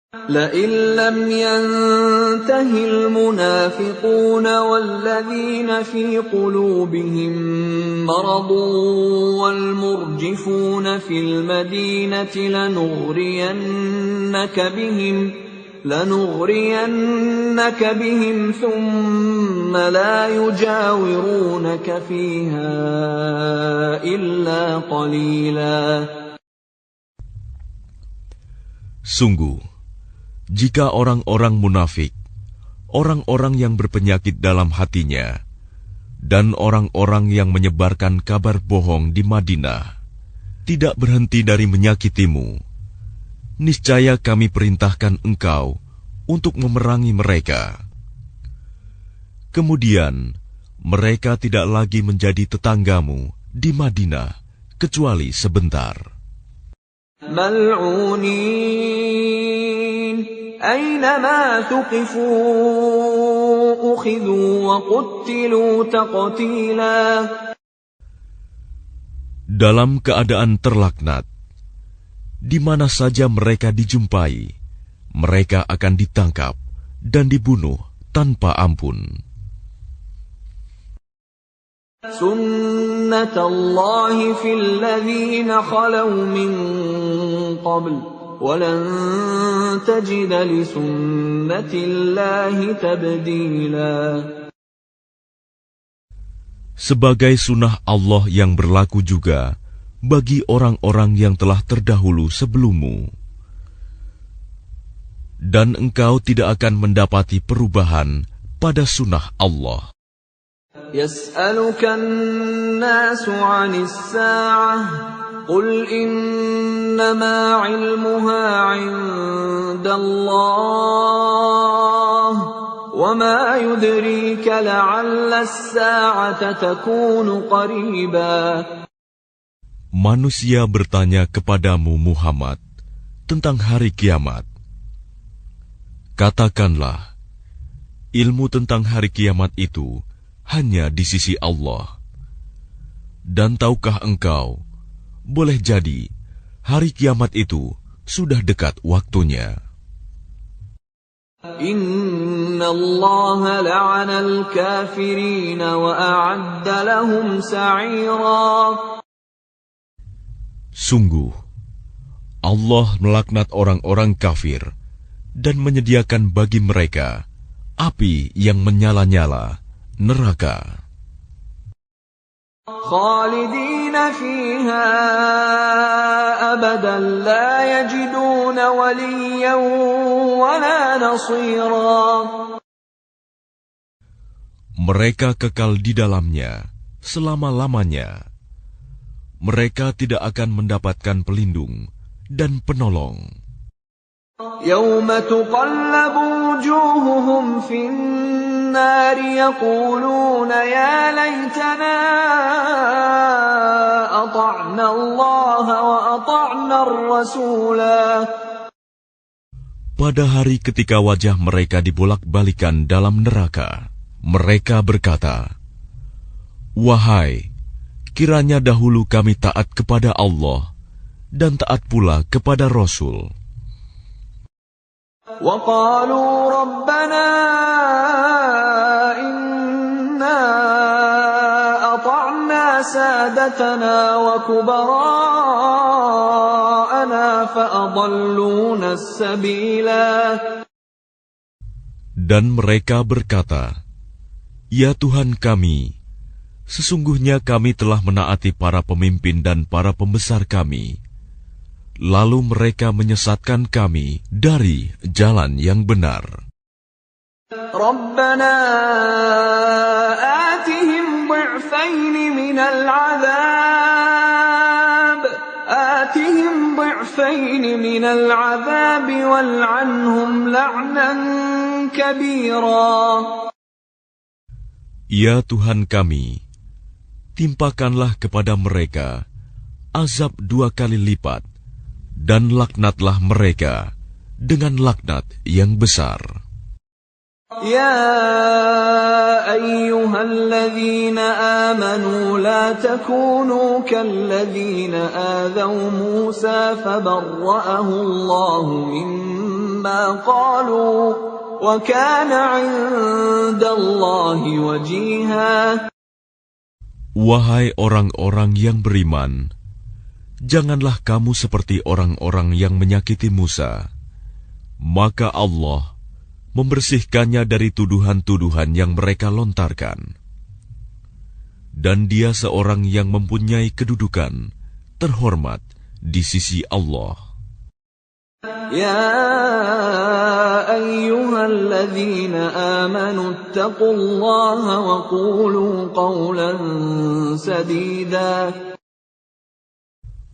لَئِن لَّمْ يَنْتَهِ الْمُنَافِقُونَ وَالَّذِينَ فِي قُلُوبِهِم مَّرَضٌ وَالْمُرْجِفُونَ فِي الْمَدِينَةِ لنغرينك بهم ثم لا يجاورونك فيها إلا قليلا. Sungguh, jika orang-orang munafik, orang-orang yang berpenyakit dalam hatinya, dan orang-orang yang menyebarkan kabar bohong di Madinah, tidak berhenti dari menyakitimu, niscaya kami perintahkan engkau untuk memerangi mereka. Kemudian, mereka tidak lagi menjadi tetanggamu di Madinah, kecuali sebentar. Mal'unin, aynama tuqifu, ukhidhu wa quttilu taqtila. Dalam keadaan terlaknat, di mana saja mereka dijumpai, mereka akan ditangkap dan dibunuh tanpa ampun. Sunnatullahi fil ladzina khalaw min qabl wa lan tajida li sunnatillahi tabdila. Sebagai sunnah Allah yang berlaku juga bagi orang-orang yang telah terdahulu sebelummu. Dan engkau tidak akan mendapati perubahan pada sunnah Allah. Yas'alukan nasu 'anis sa'ah, qul innama 'ilmuha 'indallah, وَمَا يُدْرِيكَ لَعَلَّ السَّاعَةَ تَكُونُ قَرِيبًا. Manusia bertanya kepadamu Muhammad tentang hari kiamat. Katakanlah, ilmu tentang hari kiamat itu hanya di sisi Allah. Dan tahukah engkau, boleh jadi hari kiamat itu sudah dekat waktunya. Inna Allah la'ana al-kafirin wa a'adda lahum sa'ira. Sungguh, Allah melaknat orang-orang kafir dan menyediakan bagi mereka api yang menyala-nyala, neraka. Khalidina fiha abadan la yajiduna waliyan wala nasira. Mereka kekal di dalamnya selama-lamanya. Mereka tidak akan mendapatkan pelindung dan penolong. Yawma tuqallabu wujuhuhum fin nari yaquluna ya laytana ata'na Allah wa ata'na ar-rasula. Pada hari ketika wajah mereka dibolak-balikan dalam neraka, mereka berkata, "Wahai, kiranya dahulu kami taat kepada Allah dan taat pula kepada Rasul." وَقَالُوا رَبَّنَا إِنَّا أَطَعْنَا سَادَتَنَا وَكُبَرَاءَنَا فَأَضَلُّونَا السَّبِيلَا. Dan mereka berkata, "Ya Tuhan kami, sesungguhnya kami telah menaati para pemimpin dan para pembesar kami. Lalu mereka menyesatkan kami dari jalan yang benar." Rabbana atihim ضعفين من العذاب والعنهم لعنا كبيرا. Ya Tuhan kami, timpakanlah kepada mereka azab 2 kali lipat, dan laknatlah mereka dengan laknat yang besar. Ya ayyuhalladzina amanu la takunu kalladzina adzaw Musa fabarra'ahu Allahu mimma qalu wa kana 'indallahi wajiha. Wahai orang-orang yang beriman, janganlah kamu seperti orang-orang yang menyakiti Musa. Maka Allah membersihkannya dari tuduhan-tuduhan yang mereka lontarkan. Dan dia seorang yang mempunyai kedudukan terhormat di sisi Allah. Ya ayyuhalladzina amanu ittaqullaha wa qulu qawlan sadida.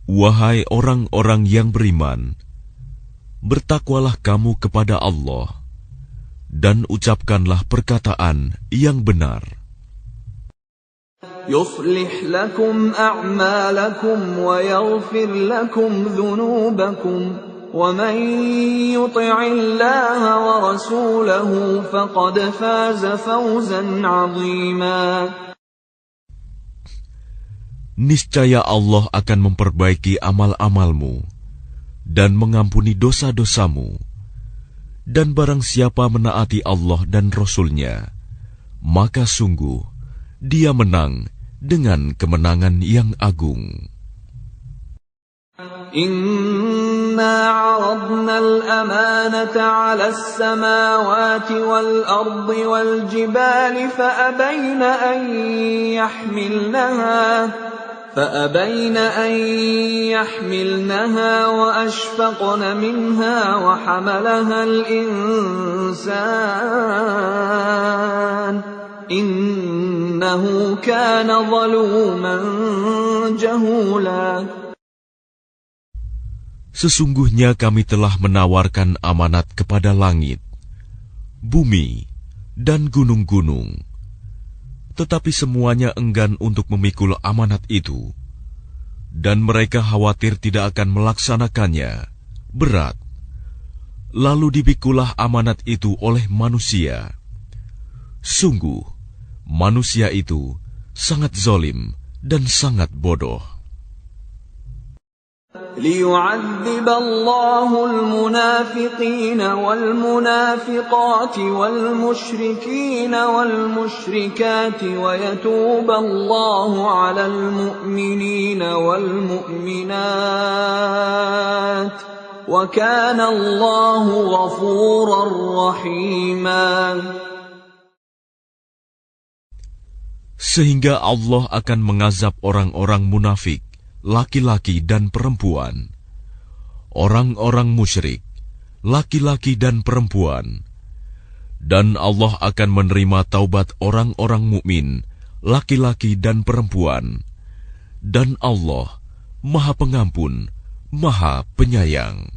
Wahai orang-orang yang beriman, bertakwalah kamu kepada Allah dan ucapkanlah perkataan yang benar. Yuslih lakum a'malakum wa yaghfir lakum dhunubakum wa man yuti'illaha wa rasulahu faqad faza fawzan 'azima. Niscaya Allah akan memperbaiki amal-amalmu dan mengampuni dosa-dosamu. Dan barang siapa menaati Allah dan Rasul-Nya, maka sungguh dia menang dengan kemenangan yang agung. Inna 'aradna al-amanata 'ala as-samawati wal-ardi wal-jibali فأبين أن يحملنها وأشفقن منها وحملها الإنسان إنه كان ظلوما جهولا. Sesungguhnya kami telah menawarkan amanat kepada langit, bumi, dan gunung-gunung. Tetapi semuanya enggan untuk memikul amanat itu, dan mereka khawatir tidak akan melaksanakannya, berat. Lalu dipikulah amanat itu oleh manusia. Sungguh, manusia itu sangat zalim dan sangat bodoh. ليعذب الله المنافقين والمنافقات والمشركين والمشركات ويتوب الله على المؤمنين والمؤمنات وكان الله غفورا رحيما. Sehingga Allah akan mengazab orang-orang munafik, laki-laki dan perempuan, orang-orang musyrik, laki-laki dan perempuan, dan Allah akan menerima taubat orang-orang mukmin, laki-laki dan perempuan, dan Allah Maha Pengampun, Maha Penyayang.